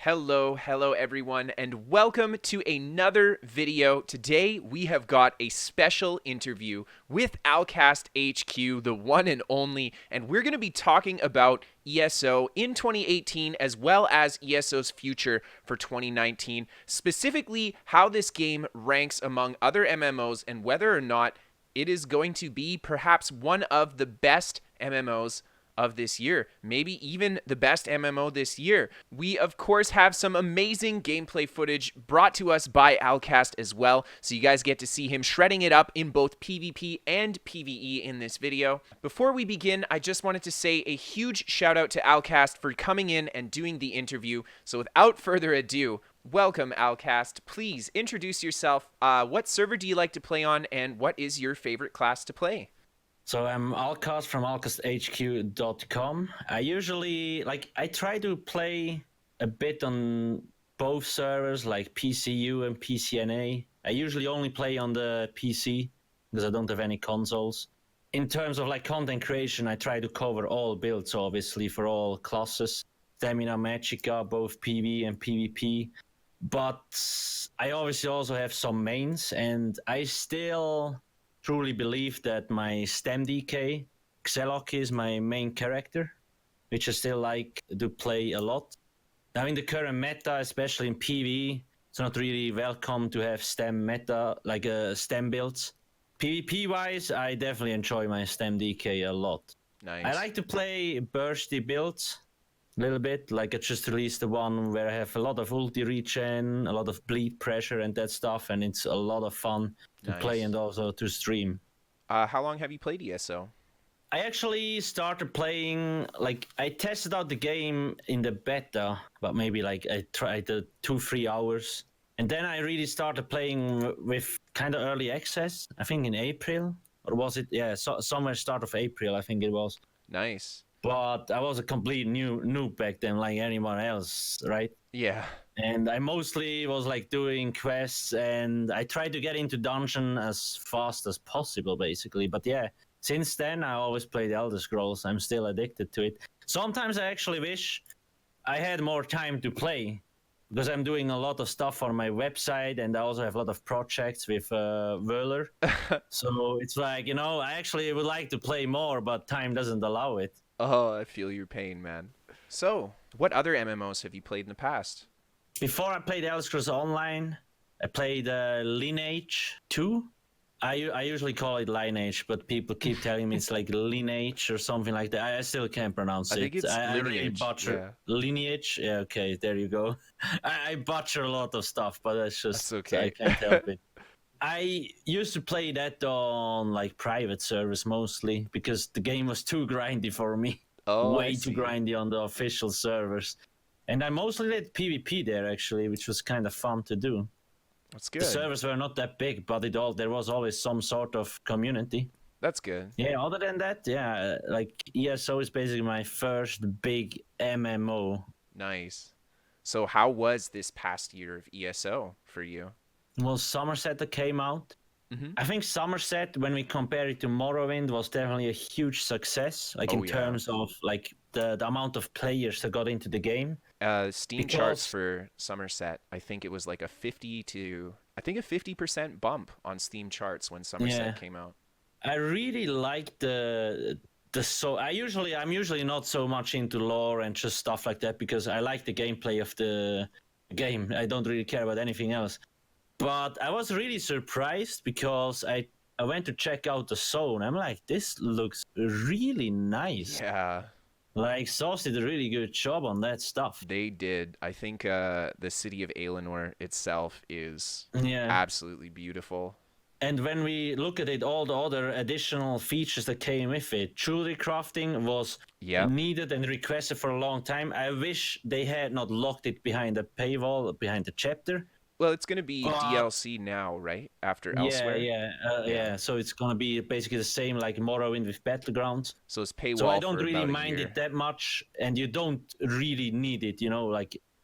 Hello everyone, and welcome to another video. Today we have got a special interview with Alcast HQ, the one and only, and we're going to be talking about ESO in 2018 as well as ESO's future for 2019, specifically how this game ranks among other MMOs and whether or not it is going to be perhaps one of the best MMOs of this year, maybe even the best MMO this year. We of course have some amazing gameplay footage brought to us by Alcast as well, so you guys get to see him shredding it up in both PvP and PvE in this video. Before we begin, I just wanted to say a huge shout out to Alcast for coming in and doing the interview. So without further ado, welcome Alcast. Please introduce yourself. What server do you like to play on, and what is your favorite class to play? So I'm Alcast from alcasthq.com. I try to play a bit on both servers, like PCU and PCNA. I usually only play on the PC because I don't have any consoles. In terms of content creation, I try to cover all builds, obviously, for all classes. Stamina, Magicka, both PV and PvP. But I obviously also have some mains, and I still truly believe that my STEM DK, Xelok, is my main character, which I still like to play a lot. Now in the current meta, especially in PvE, it's not really welcome to have STEM meta, STEM builds. PvP wise, I definitely enjoy my STEM DK a lot. Nice. I like to play bursty builds a little bit. Like I just released the one where I have a lot of ulti regen, a lot of bleed pressure and that stuff, and it's a lot of fun to play and also to stream. How long have you played ESO? I actually started playing, I tested out the game in the beta, but maybe I tried 2-3 hours. And then I really started playing with kind of early access, I think in April. Or was it? Yeah, somewhere start of April, I think it was. Nice. But I was a complete noob back then, like anyone else, right? Yeah. And I mostly was doing quests, and I tried to get into dungeon as fast as possible, basically. But yeah, since then I always played Elder Scrolls. I'm still addicted to it. Sometimes I actually wish I had more time to play, because I'm doing a lot of stuff on my website, and I also have a lot of projects with Wöhler. So it's I actually would like to play more, but time doesn't allow it. Oh, I feel your pain, man. So, what other MMOs have you played in the past? Before I played Elder Scrolls Online, I played Lineage 2. I usually call it Lineage, but people keep telling me it's like Lineage or something like that. I still can't pronounce it. I think it's Lineage. I really butcher Lineage. Yeah, okay, there you go. I butcher a lot of stuff, but that's okay. I can't help it. I used to play that on private servers mostly because the game was too grindy for me. Oh, Way too grindy on the official servers. And I mostly did PvP there actually, which was kind of fun to do. That's good. The servers were not that big, but there was always some sort of community. That's good. Yeah, other than that, yeah, ESO is basically my first big MMO. Nice. So how was this past year of ESO for you? Well, Somerset that came out. Mm-hmm. I think Somerset, when we compare it to Morrowind, was definitely a huge success, terms of the amount of players that got into the game. Steam charts for Somerset, I think it was like a 50% bump on Steam charts when Somerset came out. I really like I'm usually not so much into lore and just stuff like that because I like the gameplay of the game. I don't really care about anything else. But I was really surprised because I went to check out the zone. I'm like, this looks really nice. Yeah. Sauce did a really good job on that stuff. They did. I think the city of Aelinor itself is absolutely beautiful. And when we look at it, all the other additional features that came with it, jewelry crafting was needed and requested for a long time. I wish they had not locked it behind a paywall, behind the chapter. Well, it's going to be DLC now, right? After Elsewhere? Yeah. So it's going to be basically the same like Morrowind with Battlegrounds. So it's paywall. So I don't really mind it that much, and you don't really need it, so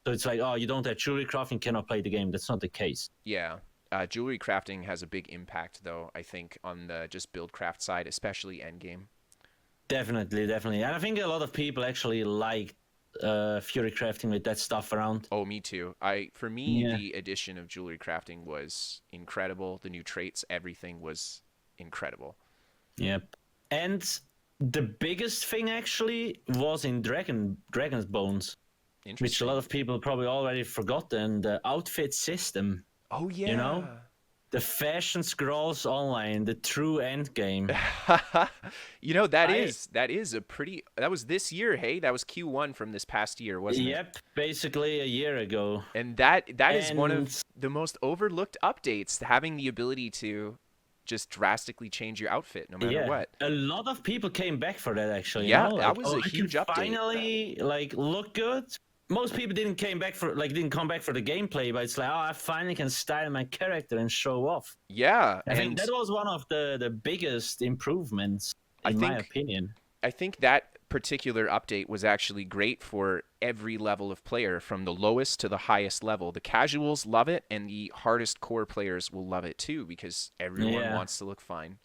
it's you don't have jewelry crafting, cannot play the game. That's not the case. Yeah. Jewelry crafting has a big impact, though, I think, on the just build craft side, especially endgame. Definitely. And I think a lot of people actually like Fury crafting with that stuff around. Oh, me too. For me, Yeah. the addition of jewelry crafting was incredible. The new traits, everything was incredible. Yep. And the biggest thing actually was in Dragon's Bones, which a Interesting. lot of people probably already forgotten. The outfit system. Oh You know, yeah. the fashion scrolls online, the true end game. That I is a pretty that was this year, hey? That was Q1 from this past year, wasn't it? Yep, basically a year ago. And that is one And of the most overlooked updates, having the ability to just drastically change your outfit no matter yeah, what. a lot of people came back for that actually, Yeah, that like, was oh, a I can huge update. finally like look good. Most people didn't come back for the gameplay, but it's like, oh, I finally can style my character and show off. Yeah, I think and that was one of the biggest improvements, I in my think opinion. I think that particular update was actually great for every level of player, from the lowest to the highest level. The casuals love it, and the hardest core players will love it too, because everyone Yeah. wants to look fine.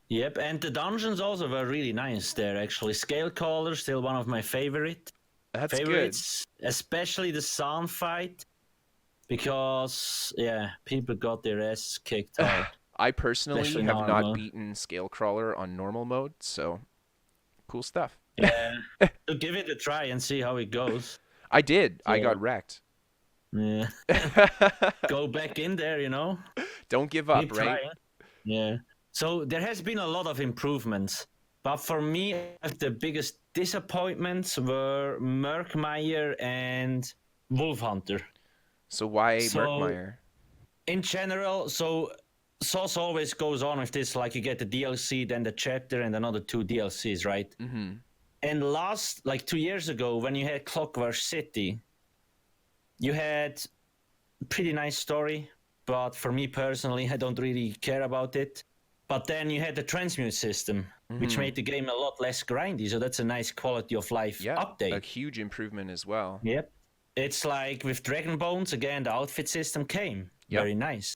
Yep, and the dungeons also were really nice there actually. Scale Caller still one of my That's good. favorites, especially the sound fight, because yeah, people got their ass kicked hard, I personally especially have not normal. beaten Scale-Crawler on normal mode, so cool stuff. Yeah, so give it a try and see how it goes. I did. I So got wrecked. yeah, go back in there, Don't give up, keep right? trying. Yeah. So there has been a lot of improvements, but for me, the bigged disappointments were Murkmire and Wolf Hunter. So why So Merkmeyer? in general, so Sauce always goes on with this, like you get the DLC, then the chapter, and another two DLCs, right? Mm-hmm. And like 2 years ago, when you had Clockwork City, you had a pretty nice story, but for me personally, I don't really care about it. But then you had the transmute system, which Mm-hmm. made the game a lot less grindy. So that's a nice quality of life Yeah, a update. huge improvement as well. Yep. It's like with Dragon Bones, again, the outfit system came. Yep. Very nice.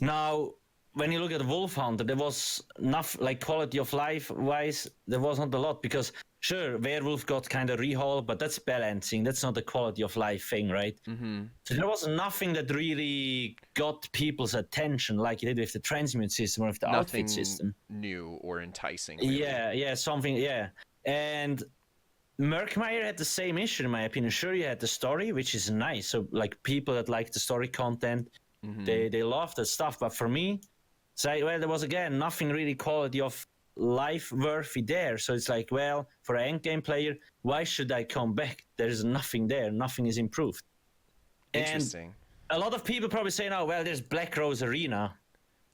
Now, when you look at Wolf Hunter, there was enough, like quality of life wise, there wasn't a lot because sure, Werewolf got kind of rehaul, but that's balancing. That's not the quality of life thing, right? Mm-hmm. So there was nothing that really got people's attention like it did with the transmute system or with the outfit Nothing system. new or enticing, really. Yeah, something, yeah. And Murkmire had the same issue, in my opinion. Sure, you had the story, which is nice. So, like, people that like the story content, Mm-hmm. they love that stuff. But for me, it's like, well, there was, again, nothing really quality of life worthy there. So it's like, well, for an endgame player, why should I come back? There's nothing there. Nothing is improved. Interesting. And a lot of people probably say, oh, well, there's Black Rose Arena.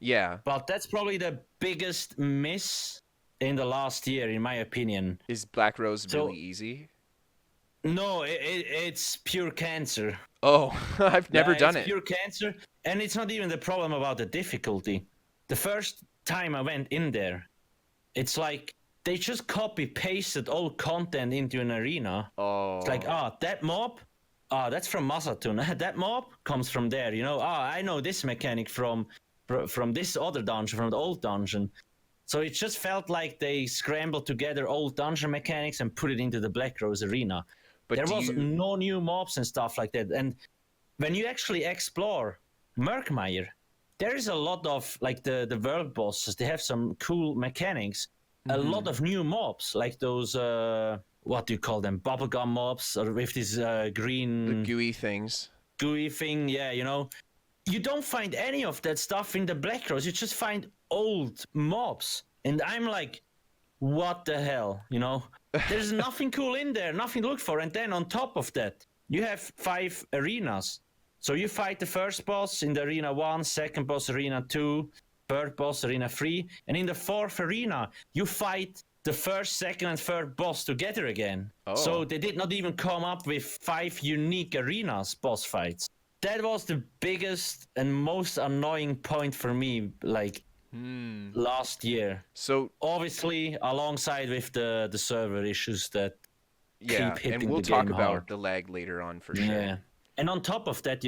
Yeah. But that's probably the biggest miss in the last year, in my opinion. Is Black Rose So- really easy? No, it's pure cancer. Oh, I've never Yeah, done it's it. pure cancer, and it's not even the problem about the difficulty. The first time I went in there, it's like they just copy pasted all content into an arena. Oh. It's like, that mob, that's from Masatun. That mob comes from there. I know this mechanic from this other dungeon, from the old dungeon. So it just felt like they scrambled together old dungeon mechanics and put it into the Black Rose Arena. But There do was you no new mobs and stuff like that. And when you actually explore Murkmire, there is a lot of, like, the world bosses. They have some cool mechanics. A lot of new mobs, like those, what do you call them? Bubblegum mobs, or with this the green gooey things? gooey thing. Yeah, You don't find any of that stuff in the Black Rose. You just find old mobs. And I'm like, what the hell? There's nothing cool in there, nothing to look for. And then on top of that, you have 5 arenas. So you fight the first boss in the arena 1, second boss arena 2, third boss arena 3, and in the 4th arena, you fight the first, second, and third boss together again. Oh. So they did not even come up with 5 unique arenas boss fights. That was the biggest and most annoying point for me, like, last year. So Obviously, alongside with the server issues that yeah, keep hitting and we'll the talk game about hard. the lag later on for sure. Yeah. And on top of that,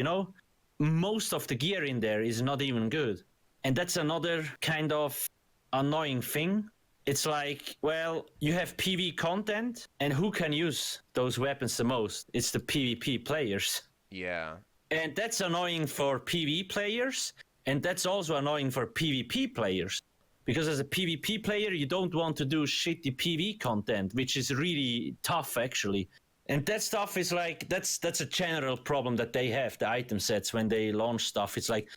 most of the gear in there is not even good. And that's another kind of annoying thing. it's like, well, you have PV content, and who can use those weapons the most? It's the PvP players. Yeah. And that's annoying for PV players, and that's also annoying for PvP players. Because as a PvP player, you don't want to do shitty PV content, which is really tough, actually. And that stuff is like, that's a general problem that they have, the item sets, when they launch stuff. It's like,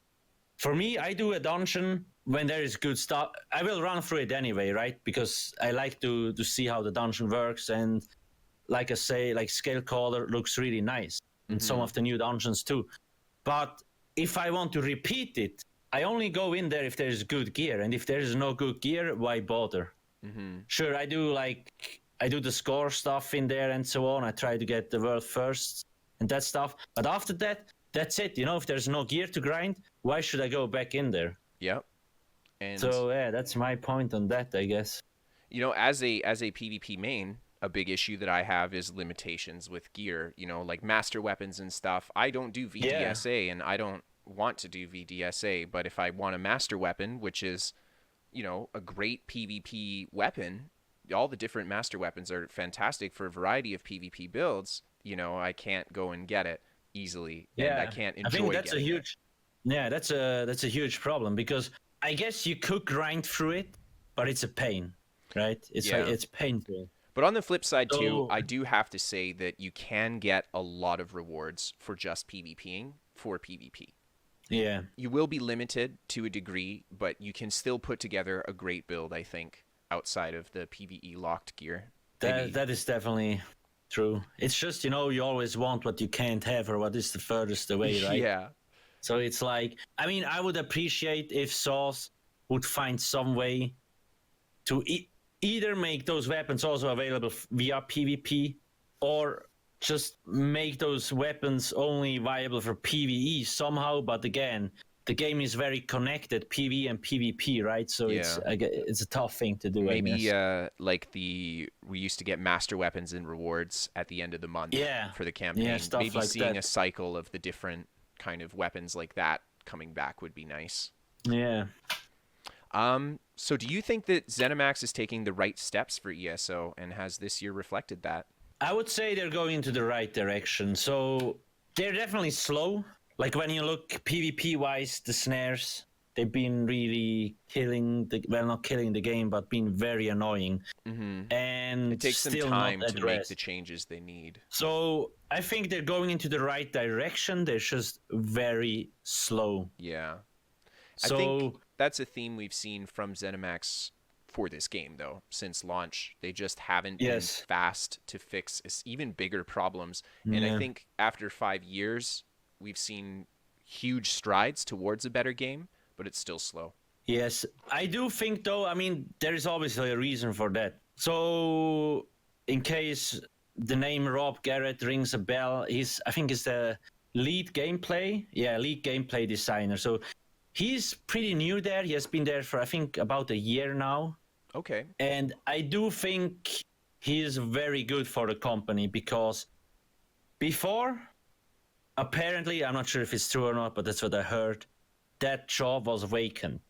for me, I do a dungeon when there is good stuff. I will run through it anyway, right? Because I like to see how the dungeon works. And like I say, like Scale Caller looks really nice. And some of the new dungeons too. But if I want to repeat it, I only go in there if there's good gear. And if there is no good gear, why bother? Sure, I do the score stuff in there and so on. I try to get the world first and that stuff. But after that, that's it. You know, if there's no gear to grind, why should I go back in there? Yep. And so yeah, that's my point on that, I guess. You know, as a PvP main, a big issue that I have is limitations with gear, you know, like master weapons and stuff. I don't do VDSA and I don't want to do VDSA, but if I want a master weapon, which is, you know, a great PvP weapon, all the different master weapons are fantastic for a variety of PvP builds, you know, I can't go and get it easily. Yeah. And I can't enjoy I think that's a huge it. Yeah, that's a huge problem, because I guess you could grind through it, but it's a pain, right? It's like, it's painful. But on the flip side, too, I do have to say that you can get a lot of rewards for just PvPing for PvP. Yeah. You will be limited to a degree, but you can still put together a great build, I think, outside of the PvE locked gear. That is definitely true. It's just, you know, you always want what you can't have or what is the furthest away, right? Yeah. So it's like, I mean, I would appreciate if Sauce would find some way to either make those weapons also available via PvP, or just make those weapons only viable for PvE somehow. But again, the game is very connected, PvE and PvP, right? So it's a tough thing to do. Maybe like we used to get master weapons and rewards at the end of the month for the campaign. Yeah, stuff maybe like seeing that. a cycle of the different kind of weapons like that coming back would be nice. Yeah. So do you think that ZeniMax is taking the right steps for ESO, and has this year reflected that? I would say they're going into the right direction. So they're definitely slow. Like when you look PvP-wise, the snares, they've been really not killing the game, but being very annoying. And it takes some still time not to make the changes they need. So I think they're going into the right direction. They're just very slow. Yeah. So, I think that's a theme we've seen from ZeniMax for this game, though, since launch. They just haven't been fast to fix even bigger problems. And I think after 5 years, we've seen huge strides towards a better game, but it's still slow. Yes, I do think, though, I mean, there is obviously a reason for that. So in case the name Rob Garrett rings a bell, I think he's the lead gameplay designer. So he's pretty new there. He has been there for, I think, about a year now. Okay. And I do think he is very good for the company, because before, apparently, I'm not sure if it's true or not, but that's what I heard, that job was vacant.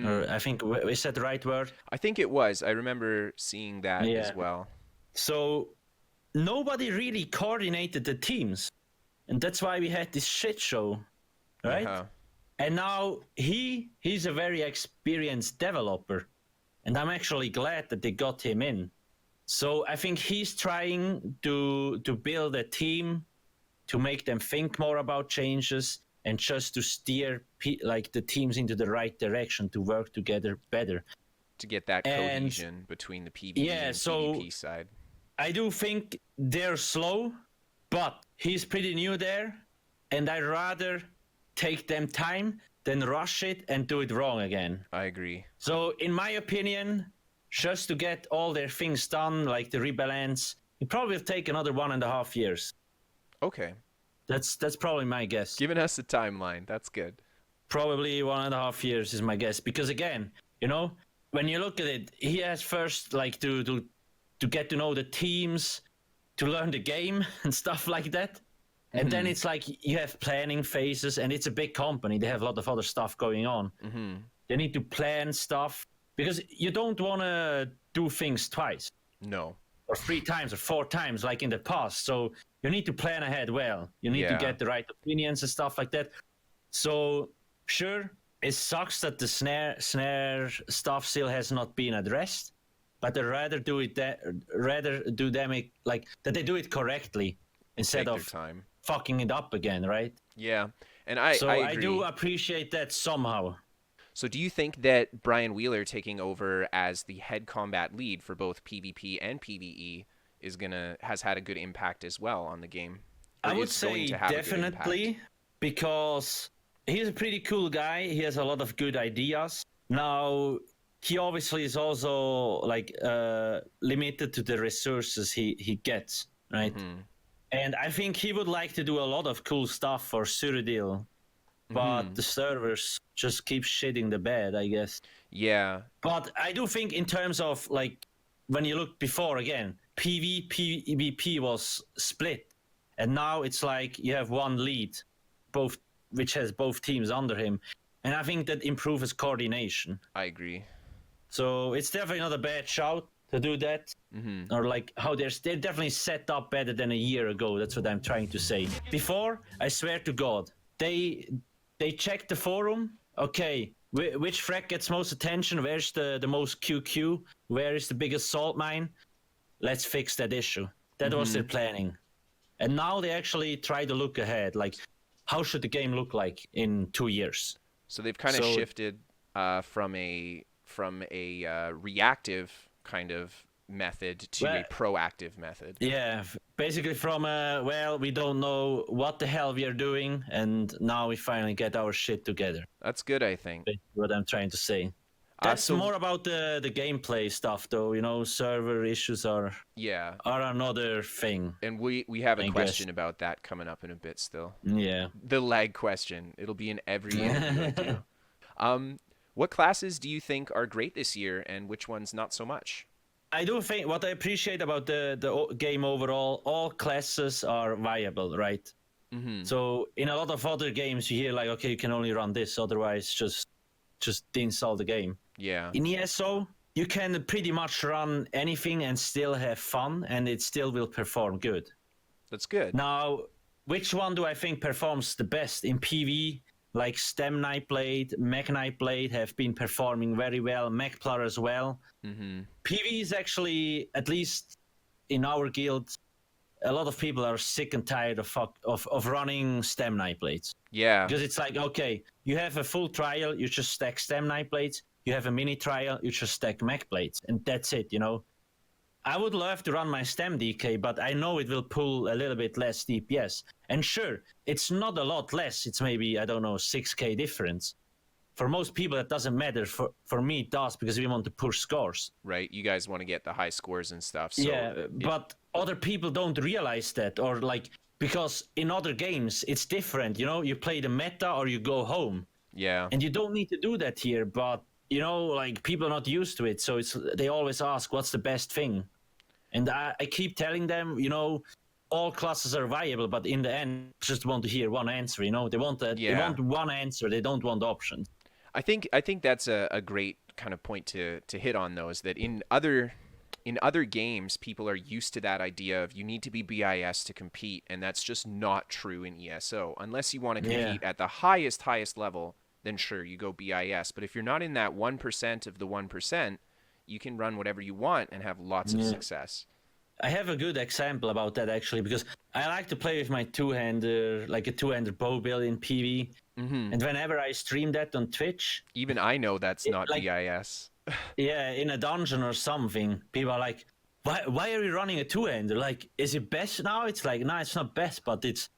Or I think, is that the right word? I think it was. I remember seeing that as well. So nobody really coordinated the teams. And that's why we had this shit show, right? And now he's a very experienced developer. And I'm actually glad that they got him in. So I think he's trying to build a team, to make them think more about changes, and just to steer the teams into the right direction, to work together better. To get that cohesion between the PvE and PvP side. I do think they're slow, but he's pretty new there, and I'd rather take them time than rush it and do it wrong again. I agree. So in my opinion, just to get all their things done, like the rebalance, it probably will take another 1.5 years. Okay. That's probably my guess. Giving us a timeline. That's good. Probably 1.5 years is my guess. Because again, you know, when you look at it, he has first to get to know the teams, to learn the game and stuff like that. And then it's like you have planning phases, and it's a big company. They have a lot of other stuff going on. They need to plan stuff. because you don't want to do things twice No. or 3 times or 4 times like in the past. So you need to plan ahead well. You need to Yeah. get the right opinions and stuff like that. So sure, it sucks that the snare stuff still has not been addressed, but I'd rather do it like that they do it correctly instead Take their of time. fucking it up again, right? Yeah. And I I agree. do appreciate that somehow. So do you think that Brian Wheeler taking over as the head combat lead for both PvP and PvE has had a good impact as well on the game? Or I would is going say to have a good impact? definitely, because he's a pretty cool guy. He has a lot of good ideas. Now, he obviously is also like limited to the resources he gets, right? Mm-hmm. And I think he would like to do a lot of cool stuff for Cyrodiil, but the servers just keep shitting the bed, I guess. Yeah. But I do think in terms of like when you look before again, PvP was split, and now it's like you have one lead, both which has both teams under him, and I think that improves coordination. I agree. So it's definitely not a bad shout to do that, or like how they're definitely set up better than a year ago. That's what I'm trying to say. Before, I swear to God, they checked the forum. Okay, which frag gets most attention? Where's the most QQ? Where is the biggest salt mine? Let's fix that issue. That was their planning. And now they actually try to look ahead. Like, how should the game look like in 2 years? So they've kind of shifted from a reactive kind of method to a proactive method. Yeah, basically from well, we don't know what the hell we are doing, and now we finally get our shit together. That's good, I think. That's what I'm trying to say. That's more about the gameplay stuff, though. You know, server issues are another thing. And we have a question about that coming up in a bit still. Yeah. The lag question. It'll be in every interview I do. What classes do you think are great this year, and which ones not so much? I do think what I appreciate about the game overall, all classes are viable, right? Mm-hmm. So in a lot of other games, you hear like, okay, you can only run this, otherwise just install the game. Yeah. In ESO, you can pretty much run anything and still have fun, and it still will perform good. That's good. Now, which one do I think performs the best in PvE? Like Stem Nightblade, Mech Nightblade have been performing very well, Mechplar as well. Mm-hmm. PvE is actually, at least in our guild, a lot of people are sick and tired of running Stem Nightblades. Yeah. Because it's like, okay, you have a full trial, you just stack Stem Nightblades. You have a mini trial, you just stack Mech Blades. And that's it, you know. I would love to run my Stem DK, but I know it will pull a little bit less DPS. And sure, it's not a lot less. It's maybe, I don't know, 6k difference. For most people, that doesn't matter. For me, it does, because we want to push scores. Right. You guys want to get the high scores and stuff. So yeah, but other people don't realize that. Or like, because in other games, it's different. You know, you play the meta or you go home. Yeah. And you don't need to do that here, but you know, like people are not used to it, so they always ask, "What's the best thing?" And I keep telling them, you know, all classes are viable, but in the end, just want to hear one answer. You know, they want they want one answer. They don't want options. I think that's a great kind of point to hit on, though, is that in other games, people are used to that idea of you need to be BIS to compete, and that's just not true in ESO. Unless you want to compete at the highest level, then sure, you go BIS. But if you're not in that 1% of the 1%, you can run whatever you want and have lots of success. I have a good example about that, actually, because I like to play with my two-hander, like a two-hander bow build in PvE. Mm-hmm. And whenever I stream that on Twitch... Even I know that's not like, BIS. Yeah, in a dungeon or something, people are like, why are you running a two-hander? Like, is it best now? It's like, no, it's not best, but it's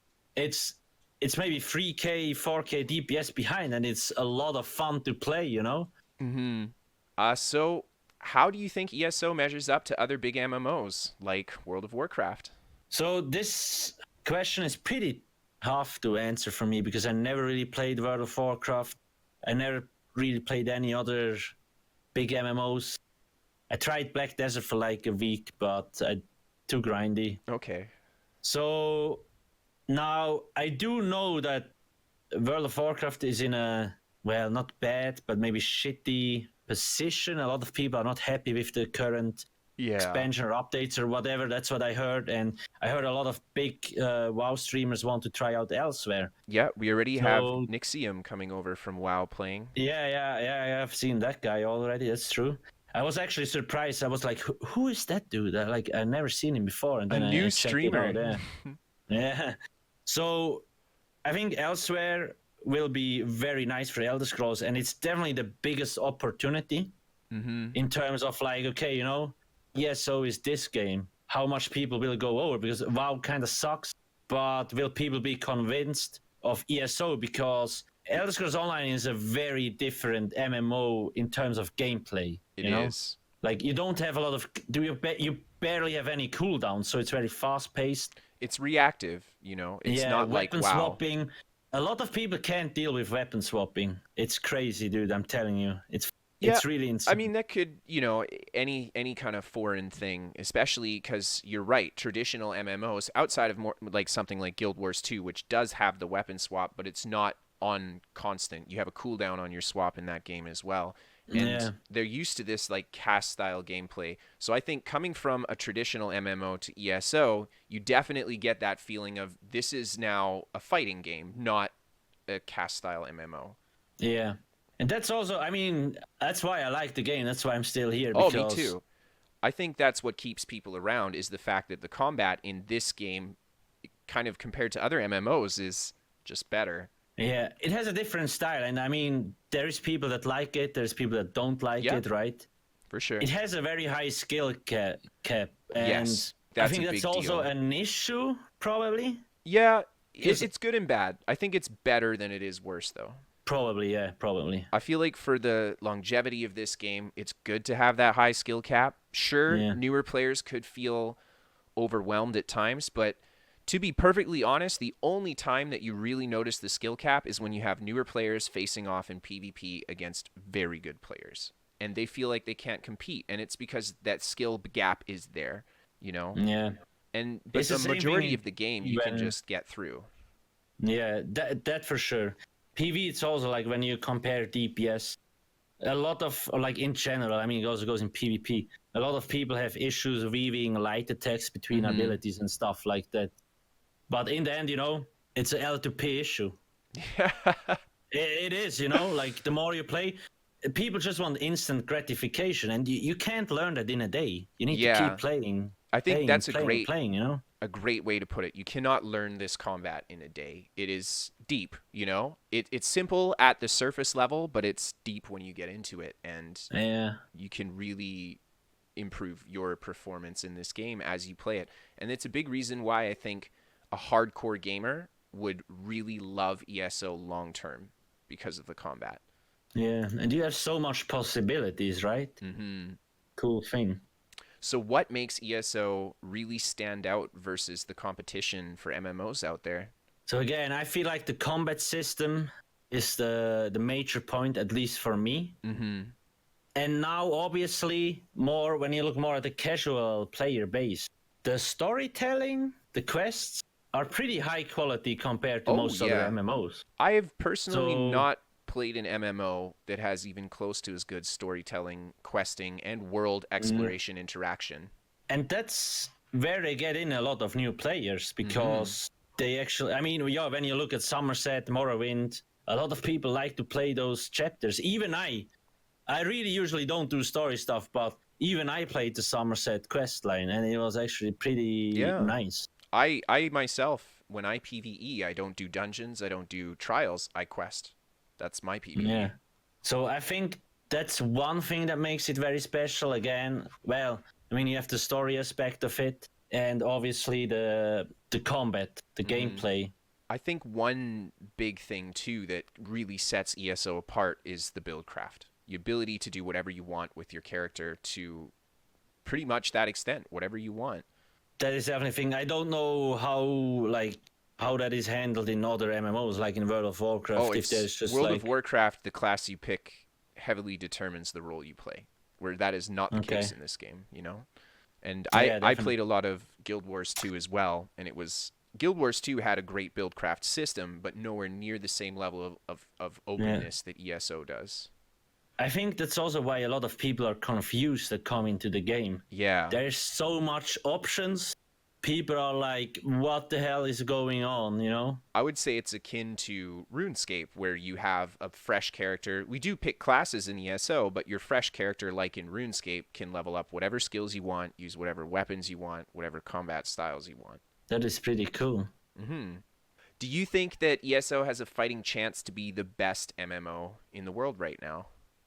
maybe 3k, 4k DPS behind, and it's a lot of fun to play, you know? Mm-hmm. So how do you think ESO measures up to other big MMOs, like World of Warcraft? So this question is pretty tough to answer for me, because I never really played World of Warcraft. I never really played any other big MMOs. I tried Black Desert for like a week, but too grindy. Okay. So... Now, I do know that World of Warcraft is in a, well, not bad, but maybe shitty position. A lot of people are not happy with the current expansion or updates or whatever. That's what I heard, and I heard a lot of big WoW streamers want to try out elsewhere. Yeah, we already have Nixium coming over from WoW playing. Yeah, I've seen that guy already. That's true. I was actually surprised. I was like, who is that dude? I've never seen him before, and then a new I streamer. Checked it out. Yeah. So I think elsewhere will be very nice for Elder Scrolls, and it's definitely the biggest opportunity in terms of like, okay, ESO is this game. How much people will go over? Because WoW kind of sucks, but will people be convinced of ESO? Because Elder Scrolls Online is a very different MMO in terms of gameplay. It is. Like, you don't have a lot of... You barely have any cooldowns, so it's very fast-paced. It's reactive, It's not like WoW. Weapon swapping. A lot of people can't deal with weapon swapping. It's crazy, dude. I'm telling you. It's really insane. I mean, that could, any kind of foreign thing, especially because you're right. Traditional MMOs, outside of more like something like Guild Wars 2, which does have the weapon swap, but it's not on constant. You have a cooldown on your swap in that game as well. And they're used to this like cast style gameplay. So I think coming from a traditional MMO to ESO, you definitely get that feeling of this is now a fighting game, not a cast style MMO. Yeah. And that's also, I mean, that's why I like the game. That's why I'm still here. Because... Oh, me too. I think that's what keeps people around is the fact that the combat in this game, kind of compared to other MMOs, is just better. Yeah, it has a different style, and I mean, there is people that like it, there's people that don't like it, right? For sure. It has a very high skill cap, and yes, I think that's also an issue, probably. Yeah, it's good and bad. I think it's better than it is worse, though. Probably, yeah, probably. I feel like for the longevity of this game, it's good to have that high skill cap. Sure, newer players could feel overwhelmed at times, but to be perfectly honest, the only time that you really notice the skill cap is when you have newer players facing off in PvP against very good players. And they feel like they can't compete. And it's because that skill gap is there, Yeah. But the majority of the game, you can just get through. Yeah, that for sure. PV, it's also like when you compare DPS. A lot of, like in general, I mean, it also goes in PvP. A lot of people have issues weaving light attacks between abilities and stuff like that. But in the end, it's an L2P issue. It is, like the more you play, people just want instant gratification, and you can't learn that in a day. You need to keep playing. I think that's a great way to put it. You cannot learn this combat in a day. It is deep, It's simple at the surface level, but it's deep when you get into it, and you can really improve your performance in this game as you play it. And it's a big reason why I think a hardcore gamer would really love ESO long term because of the combat. Yeah, and you have so much possibilities, right? Cool thing. So what makes ESO really stand out versus the competition for MMOs out there? So again, I feel like the combat system is the major point, at least for me. And now, obviously, when you look more at the casual player base, the storytelling, the quests, are pretty high quality compared to most other MMOs. I have personally not played an MMO that has even close to as good storytelling, questing, and world exploration interaction. And that's where they get in a lot of new players, because they actually, I mean, when you look at Somerset, Morrowind, a lot of people like to play those chapters. Even I really usually don't do story stuff, but even I played the Somerset quest line, and it was actually pretty nice. I myself, when I PvE, I don't do dungeons, I don't do trials, I quest. That's my PvE. Yeah. So I think that's one thing that makes it very special. Again, I mean, you have the story aspect of it, and obviously the combat, the gameplay. I think one big thing, too, that really sets ESO apart is the build craft. The ability to do whatever you want with your character to pretty much that extent, whatever you want. That is definitely a thing. I don't know how that is handled in other MMOs, like in World of Warcraft. If there's just World of Warcraft, the class you pick heavily determines the role you play, where that is not the case in this game, And I played a lot of Guild Wars 2 as well, and Guild Wars 2 had a great build craft system, but nowhere near the same level of openness that ESO does. I think that's also why a lot of people are confused that come into the game. Yeah. There's so much options. People are like, what the hell is going on, you know? I would say it's akin to RuneScape, where you have a fresh character. We do pick classes in ESO, but your fresh character, like in RuneScape, can level up whatever skills you want, use whatever weapons you want, whatever combat styles you want. That is pretty cool. Do you think that ESO has a fighting chance to be the best MMO in the world right now?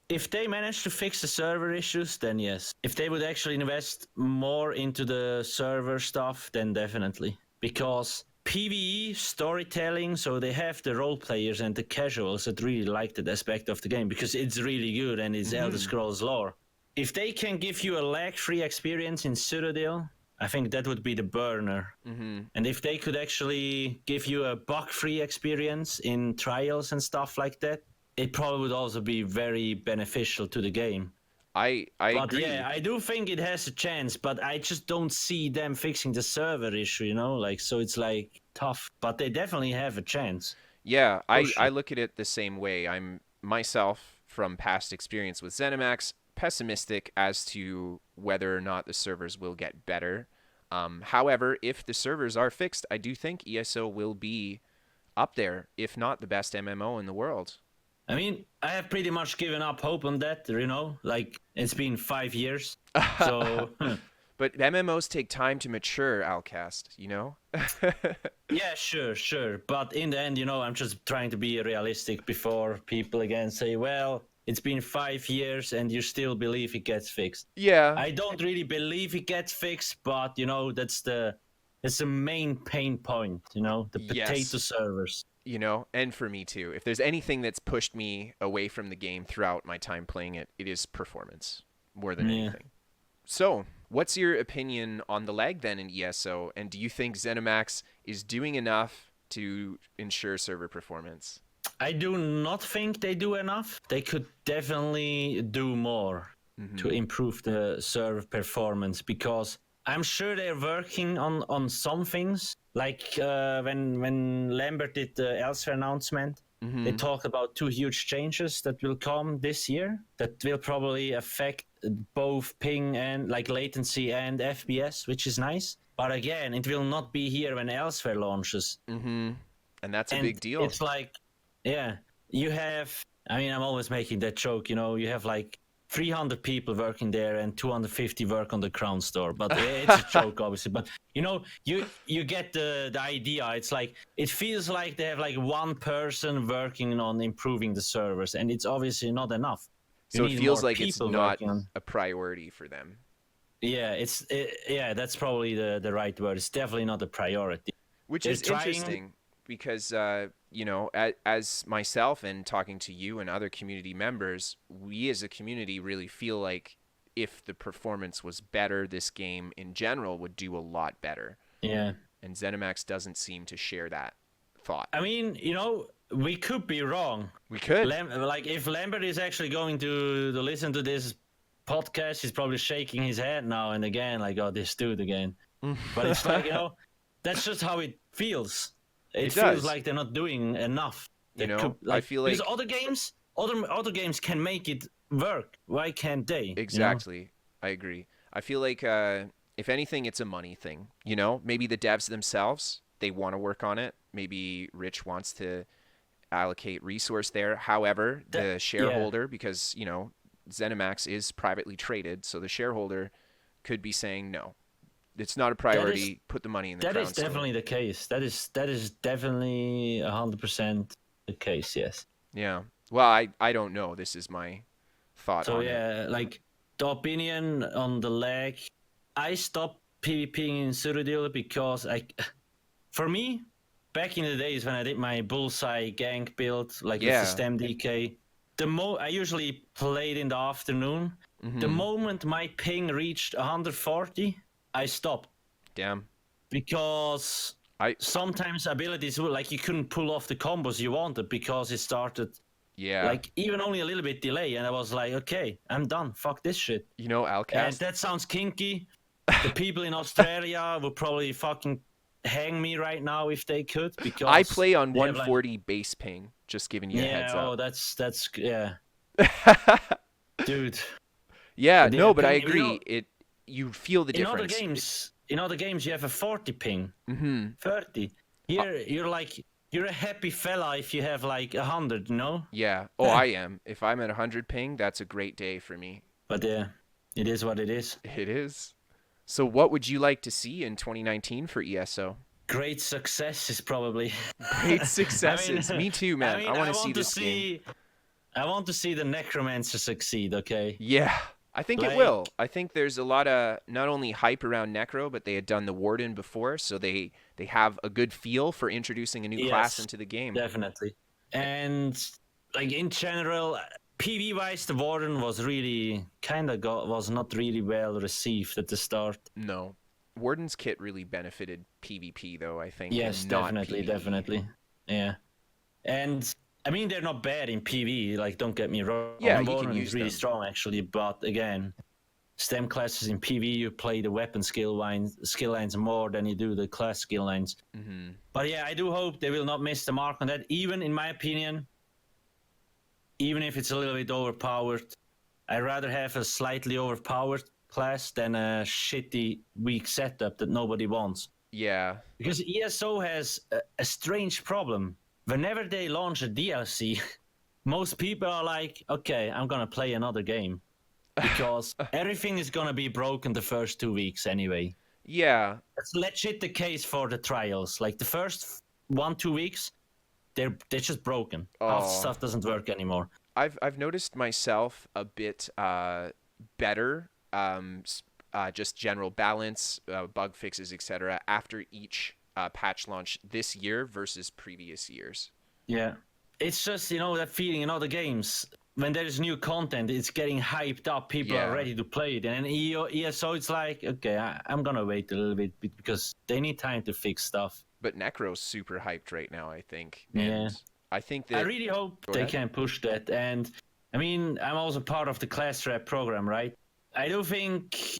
If they manage to fix the server issues, then yes. If they would actually invest more into the server stuff, then definitely. Because PvE, storytelling, so they have the role players and the casuals that really like that aspect of the game because it's really good and it's Elder Scrolls lore. If they can give you a lag-free experience in Citadel, I think that would be the burner. And if they could actually give you a bug-free experience in trials and stuff like that, it probably would also be very beneficial to the game. I But agree. yeah, I do think it has a chance, but I just don't see them fixing the server issue, you know? Like, so it's like tough, but they definitely have a chance. Yeah, Sure. I look at it the same way. I'm myself, from past experience with ZeniMax, pessimistic as to whether or not the servers will get better. However, if the servers are fixed, I do think ESO will be up there, if not the best MMO in the world. I mean, I have pretty much given up hope on that, you know? Like, it's been 5 years, so... But MMOs take time to mature, Alcast, you know? Yeah, sure. But in the end, you know, I'm just trying to be realistic before people again say, well, it's been 5 years and you still believe it gets fixed. Yeah. I don't really believe it gets fixed, but, you know, that's the main pain point, you know, the Yes. potato servers. You know, and for me too. If there's anything that's pushed me away from the game throughout my time playing it, it is performance more than anything. So, what's your opinion on the lag then in ESO? And do you think ZeniMax is doing enough to ensure server performance? I do not think they do enough. They could definitely do more to improve the server performance because I'm sure they're working on some things. Like when Lambert did the Elsewhere announcement, they talked about 2 huge changes that will come this year that will probably affect both ping and like latency and FPS, which is nice. But again, it will not be here when Elsewhere launches. And that's a big deal. It's like, yeah, you have, I mean, I'm always making that joke, you know, you have like 300 people working there and 250 work on the Crown Store. But it's a joke, obviously. But, you know, you get the idea. It's like, it feels like they have like one person working on improving the servers, and it's obviously not enough. So it feels like it's not a priority for them. Yeah, yeah, that's probably the right word. It's definitely not a priority. Which is interesting because, you know, as myself and talking to you and other community members, we as a community really feel like if the performance was better, this game in general would do a lot better. Yeah. And ZeniMax doesn't seem to share that thought. I mean, you know, we could be wrong. We could. Like, if Lambert is actually going to listen to this podcast, he's probably shaking his head now and again, like, oh, this dude again. But it's like, you know, that's just how it feels. It feels like they're not doing enough. You know, I feel like... Because other games can make it work. Why can't they? Exactly. You know? I agree. I feel like, if anything, it's a money thing. You know, maybe the devs themselves, they want to work on it. Maybe Rich wants to allocate resource there. However, the shareholder, because, you know, ZeniMax is privately traded, so the shareholder could be saying, no, it's not a priority. Put the money in the Crown Store. That is definitely the case. That is definitely 100% the case, yes. Yeah. Well, I don't know. This is my thought on it. So, yeah, like, the opinion on the lag, I stopped PvPing in Citadel because for me, back in the days when I did my bullseye gank build, like with the stem DK, I usually played in the afternoon. The moment my ping reached 140, I stopped. Damn. Because sometimes abilities were like you couldn't pull off the combos you wanted because it started like even only a little bit delay, and I was like, okay, I'm done. Fuck this shit. You know, Alcast. And that sounds kinky. The people in Australia would probably fucking hang me right now if they could, because I play on 140 base ping. Just giving you a heads up. Oh, that's yeah. dude. Yeah, The no, but I ping, agree. You feel the in other difference. games, you have a 40 ping, Mm-hmm. 30. Here, you're a happy fella if you have like 100, you know? Yeah. Oh, I am. If I'm at 100 ping, that's a great day for me. But yeah, it is what it is. It is. So what would you like to see in 2019 for ESO? Great success is probably. Great I mean, successes. Me too, man. I want to see this game. I want to see the Necromancer succeed. Okay, Yeah. I think it like will. I think there's a lot of not only hype around Necro, but they had done the Warden before, so they have a good feel for introducing a new class yes, into the game. definitely. And like in general, PV wise, the Warden was really was not really well received at the start. No. Warden's kit really benefited PvP though, I think, Yes, and not definitely, PvE. definitely. Yeah. And I mean, they're not bad in PV, like, don't get me wrong. Yeah, you can Warden use is really them. strong, actually, but again, STEM classes in PV, you play the weapon skill lines more than you do the class skill lines. Mm-hmm. But yeah, I do hope they will not miss the mark on that, even in my opinion, even if it's a little bit overpowered. I'd rather have a slightly overpowered class than a shitty, weak setup that nobody wants. Yeah. Because ESO has a strange problem. Whenever they launch a DLC, most people are like, okay, I'm going to play another game. Because everything is going to be broken the first 2 weeks anyway. Yeah. That's legit the case for the trials. Like the first 1-2 weeks, they're just broken. Half the Oh. stuff doesn't work anymore. I've noticed myself a bit better, just general balance, bug fixes, etc. after each patch launch this year versus previous years. Yeah. It's just, that feeling in other games. When there's new content, it's getting hyped up. People Yeah. are ready to play it. And in ESO, it's like, okay, I'm going to wait a little bit because they need time to fix stuff. But Necro's super hyped right now, I think. Yeah. And I think that I really hope they can push that. And I mean, I'm also part of the class rep program, right? I do think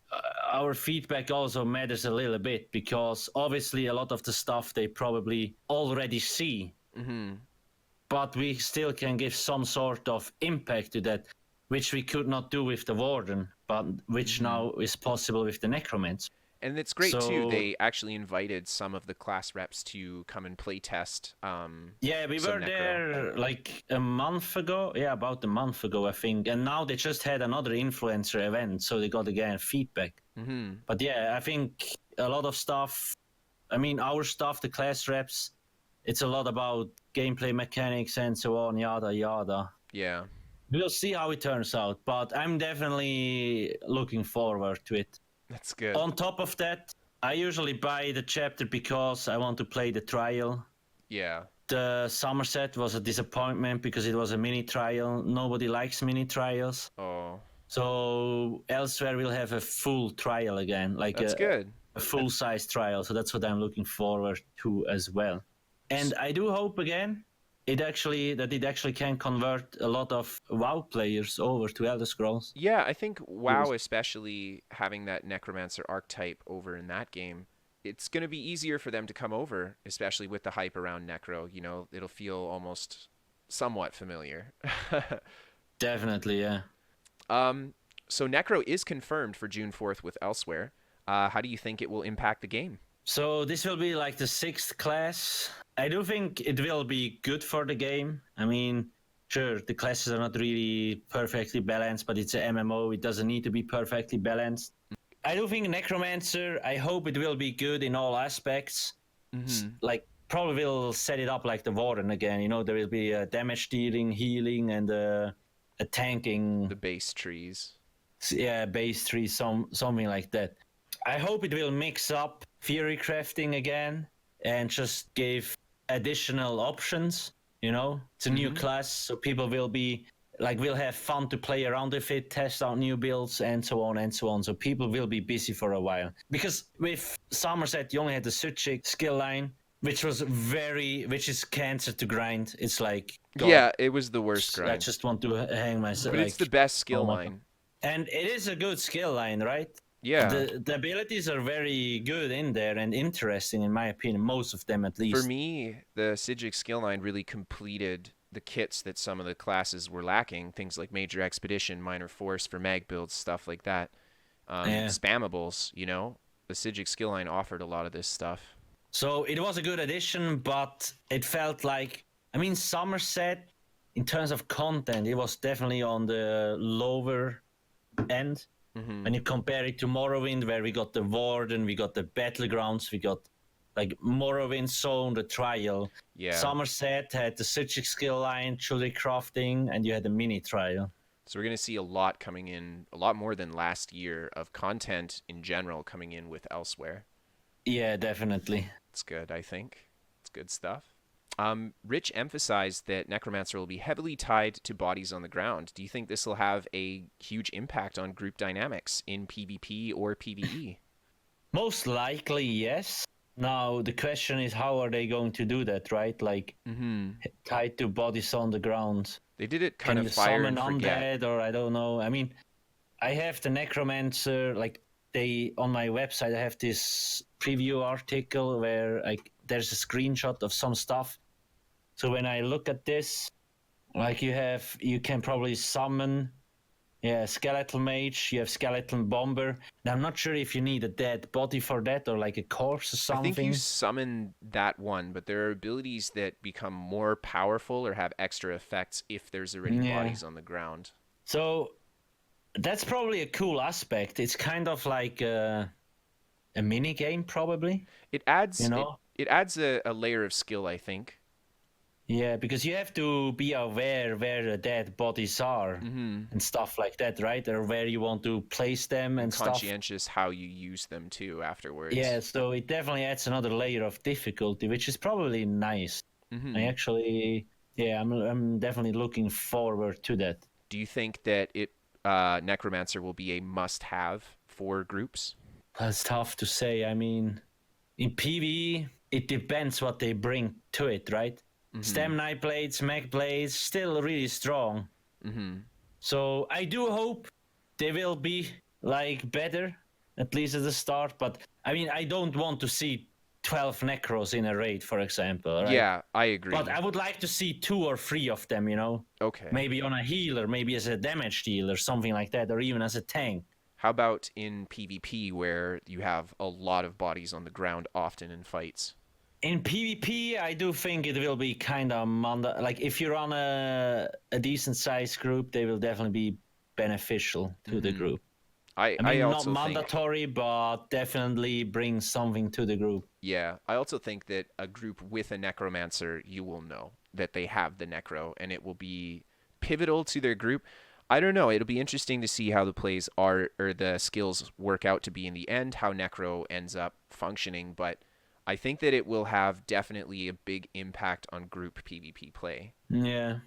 our feedback also matters a little bit because obviously a lot of the stuff they probably already see. Mm-hmm. But we still can give some sort of impact to that, which we could not do with the Warden, but which now is possible with the Necromancer. And it's great too. They actually invited some of the class reps to come and play test. Yeah, we were there like a month ago. Yeah, about a month ago, I think. And now they just had another influencer event, so they got again feedback. Mm-hmm. But yeah, I think a lot of stuff. I mean, our stuff, the class reps, it's a lot about gameplay mechanics and so on, yada yada. Yeah. We'll see how it turns out, but I'm definitely looking forward to it. That's good. On top of that, I usually buy the chapter because I want to play the trial. Yeah. The Somerset was a disappointment because it was a mini trial. Nobody likes mini trials. Oh. So elsewhere we'll have a full trial again, like That's good. A full-size trial. So that's what I'm looking forward to as well. And I do hope again it actually can convert a lot of WoW players over to Elder Scrolls. Yeah, I think WoW, especially having that Necromancer archetype over in that game, it's going to be easier for them to come over, especially with the hype around Necro. It'll feel almost somewhat familiar. Definitely, yeah. So Necro is confirmed for June 4th with Elsewhere. How do you think it will impact the game? So this will be like the 6th class. I do think it will be good for the game. I mean, sure, the classes are not really perfectly balanced, but it's an MMO. It doesn't need to be perfectly balanced. I do think Necromancer, I hope it will be good in all aspects. Mm-hmm. Like, probably will set it up like the Warden again. There will be a damage dealing, healing, and a tanking. The base trees. Yeah, base trees, something like that. I hope it will mix up theory crafting again and just give additional options. It's a new class, so people will have fun to play around with it, test out new builds, and so on and so on. So people will be busy for a while. Because with Somerset, you only had the Suchik skill line, which is cancer to grind. It's like, God, yeah, it was the worst grind. I just want to hang myself. But it's the best skill line. And it is a good skill line, right? Yeah. The abilities are very good in there and interesting, in my opinion, most of them at least. For me, the Sijic skill line really completed the kits that some of the classes were lacking, things like Major Expedition, Minor Force for mag builds, stuff like that. Yeah. Spammables, you know, the Sigic skill line offered a lot of this stuff. So it was a good addition, but it felt like, I mean, Somerset, in terms of content, it was definitely on the lower end. Mm-hmm. When you compare it to Morrowind, where we got the Warden, we got the Battlegrounds, we got like Morrowind Zone, the Trial. Yeah. Somerset had the Sigic skill line, Children Crafting, and you had the mini trial. So we're going to see a lot coming in, a lot more than last year of content in general coming in with Elsewhere. Yeah, definitely. It's good, I think. It's good stuff. Rich emphasized that Necromancer will be heavily tied to bodies on the ground. Do you think this will have a huge impact on group dynamics in PvP or PvE? Most likely, yes. Now, the question is, how are they going to do that, right? Like, tied to bodies on the ground. They did it kind Can of you fire summon and forget. undead, or I don't know. I mean, I have the Necromancer, like, on my website, I have this preview article where there's a screenshot of some stuff. So when I look at this, like you can probably summon, Skeletal Mage, you have Skeleton Bomber. Now, I'm not sure if you need a dead body for that or like a corpse or something. I think you summon that one, but there are abilities that become more powerful or have extra effects if there's already bodies on the ground. So that's probably a cool aspect. It's kind of like a mini game, probably. It adds, it adds a layer of skill, I think. Yeah, because you have to be aware where the dead bodies are and stuff like that, right? Or where you want to place them and stuff. Conscientious how you use them too afterwards. Yeah, so it definitely adds another layer of difficulty, which is probably nice. I actually, I'm definitely looking forward to that. Do you think that Necromancer will be a must-have for groups? That's tough to say. I mean, in PvE, it depends what they bring to it, right? Stem Knight Blades, Mech Blades, still really strong. So I do hope they will be like better, at least at the start. But I mean, I don't want to see 12 Necros in a raid, for example. Right? Yeah, I agree. But I would like to see 2 or 3 of them, you know? Okay. Maybe on a healer, maybe as a damage dealer, something like that, or even as a tank. How about in PvP where you have a lot of bodies on the ground often in fights? In PvP, I do think it will be kind of like if you're on a decent sized group, they will definitely be beneficial to the group. I mean, also not mandatory, but definitely bring something to the group. Yeah, I also think that a group with a Necromancer, you will know that they have the Necro, and it will be pivotal to their group. I don't know. It'll be interesting to see how the plays are, or the skills work out to be in the end, how Necro ends up functioning, but I think that it will have definitely a big impact on group PvP play. Yeah.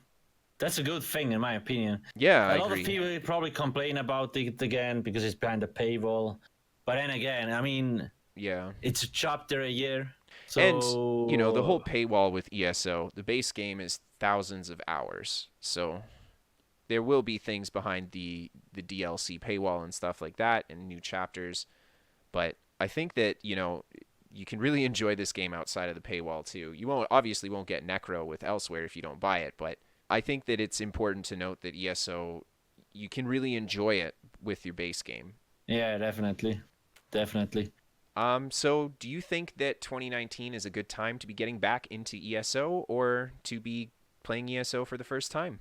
That's a good thing, in my opinion. Yeah, I agree. A lot of people probably complain about it again because it's behind the paywall. But then again, I mean, it's a chapter a year. So... And, you know, the whole paywall with ESO, the base game is thousands of hours. So there will be things behind the DLC paywall and stuff like that and new chapters. But I think that, you know, you can really enjoy this game outside of the paywall too. You obviously won't get Necro with Elsewhere if you don't buy it, but I think that it's important to note that ESO, you can really enjoy it with your base game. Yeah, definitely. So do you think that 2019 is a good time to be getting back into ESO or to be playing ESO for the first time?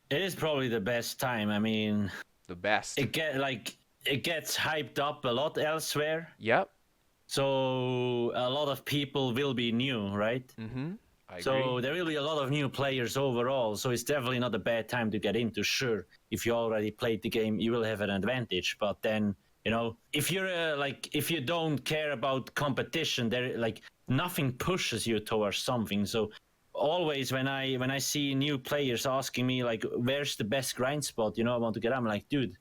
It is probably the best time. I mean, the best. It gets hyped up a lot elsewhere. Yep. So a lot of people will be new, right? I agree. So there will be a lot of new players overall. So it's definitely not a bad time to get into. Sure, if you already played the game, you will have an advantage. But then, you know, if you're if you don't care about competition, there nothing pushes you towards something. So always when I see new players asking me where's the best grind spot, you know, I want to get, I'm like, dude,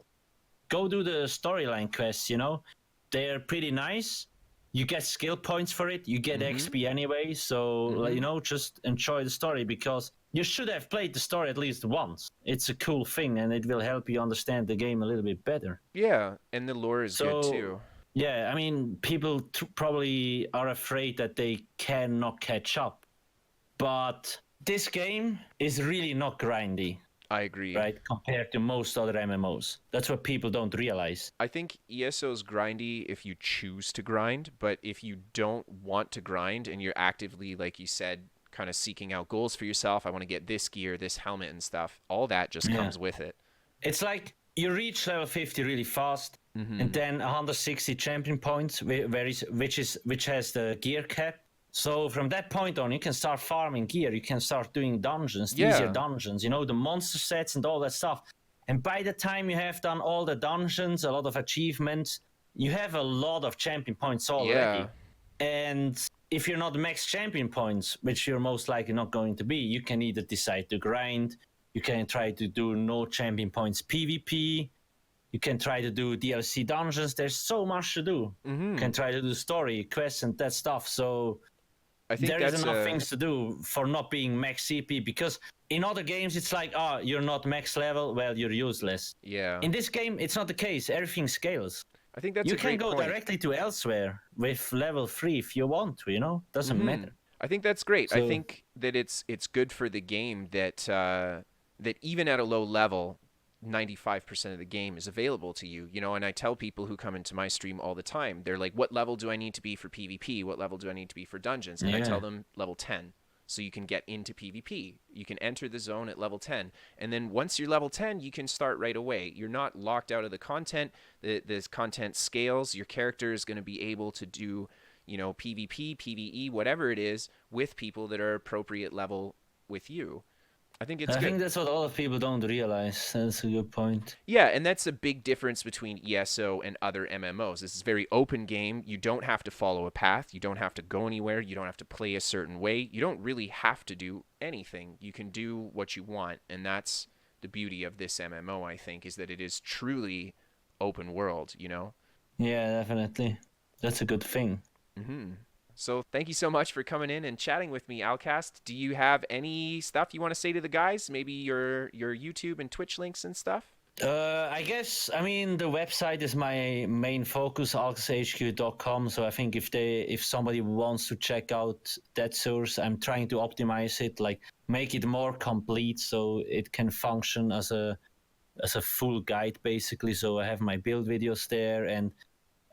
go do the storyline quests. You know, they're pretty nice. You get skill points for it. You get XP anyway. So, you know, just enjoy the story because you should have played the story at least once. It's a cool thing and it will help you understand the game a little bit better. Yeah, and the lore is good too. Yeah, I mean, people probably are afraid that they cannot catch up. But this game is really not grindy, I agree. right? Compared to most other MMOs. That's what people don't realize. I think ESO's grindy if you choose to grind, but if you don't want to grind and you're actively, like you said, kind of seeking out goals for yourself, I want to get this gear, this helmet and stuff, all that just comes with it. It's like you reach level 50 really fast, and then 160 champion points, which has the gear cap. So from that point on, you can start farming gear. You can start doing dungeons, easier dungeons, the monster sets and all that stuff. And by the time you have done all the dungeons, a lot of achievements, you have a lot of champion points already. Yeah. And if you're not max champion points, which you're most likely not going to be, you can either decide to grind, you can try to do no champion points PvP, you can try to do DLC dungeons. There's so much to do. You can try to do story, quests, and that stuff. So I think there is enough things to do for not being max CP, because in other games it's like, you're not max level, well, you're useless. Yeah. In this game, it's not the case. Everything scales. I think that's you a great can go point. directly to elsewhere with level 3 if you want to, doesn't matter. I think that's great. So, I think that it's good for the game that that even at a low level, 95% of the game is available to you, and I tell people who come into my stream all the time, they're like, what level do I need to be for PvP? What level do I need to be for dungeons? And I tell them level 10. So you can get into PvP. You can enter the zone at level 10. And then once you're level 10, you can start right away. You're not locked out of the content. This content scales. Your character is going to be able to do, PvP, PvE, whatever it is, with people that are appropriate level with you. I think it's good. I think that's what a lot of people don't realize. That's a good point. Yeah, and that's a big difference between ESO and other MMOs. This is a very open game. You don't have to follow a path. You don't have to go anywhere. You don't have to play a certain way. You don't really have to do anything. You can do what you want, and that's the beauty of this MMO, I think, is that it is truly open world, Yeah, definitely. That's a good thing. So thank you so much for coming in and chatting with me, Alcast. Do you have any stuff you want to say to the guys? Maybe your YouTube and Twitch links and stuff? I guess, the website is my main focus, alcasthq.com. So I think if somebody wants to check out that source, I'm trying to optimize it, like make it more complete so it can function as a full guide, basically. So I have my build videos there, and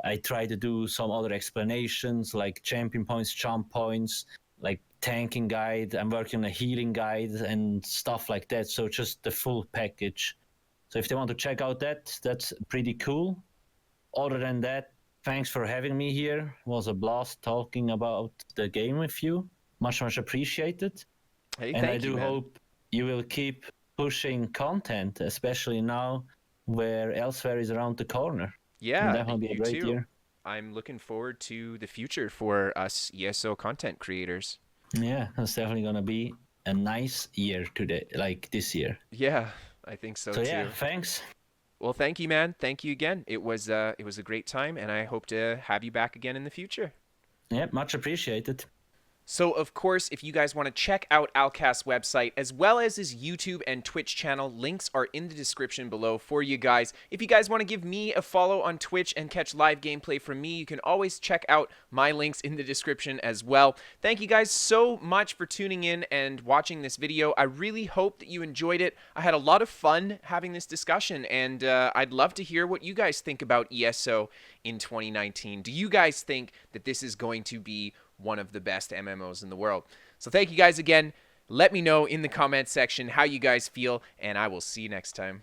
I try to do some other explanations like champion points, jump points, like tanking guide. I'm working on a healing guide and stuff like that. So just the full package. So if they want to check out that's pretty cool. Other than that, thanks for having me here. It was a blast talking about the game with you. Much, much appreciated. Hey, and thank you, man. Hope you will keep pushing content, especially now where Elsewhere is around the corner. Yeah, that will be a great year. I'm looking forward to the future for us ESO content creators. Yeah, that's definitely going to be a nice year today, like this year. Yeah, I think so too. Yeah, thanks. Well, thank you, man. Thank you again. It was a great time, and I hope to have you back again in the future. Yeah, much appreciated. So, of course, if you guys want to check out Alcast's website, as well as his YouTube and Twitch channel, links are in the description below for you guys. If you guys want to give me a follow on Twitch and catch live gameplay from me, you can always check out my links in the description as well. Thank you guys so much for tuning in and watching this video. I really hope that you enjoyed it. I had a lot of fun having this discussion, and I'd love to hear what you guys think about ESO in 2019. Do you guys think that this is going to be one of the best MMOs in the world? So thank you guys again. Let me know in the comments section how you guys feel, and I will see you next time.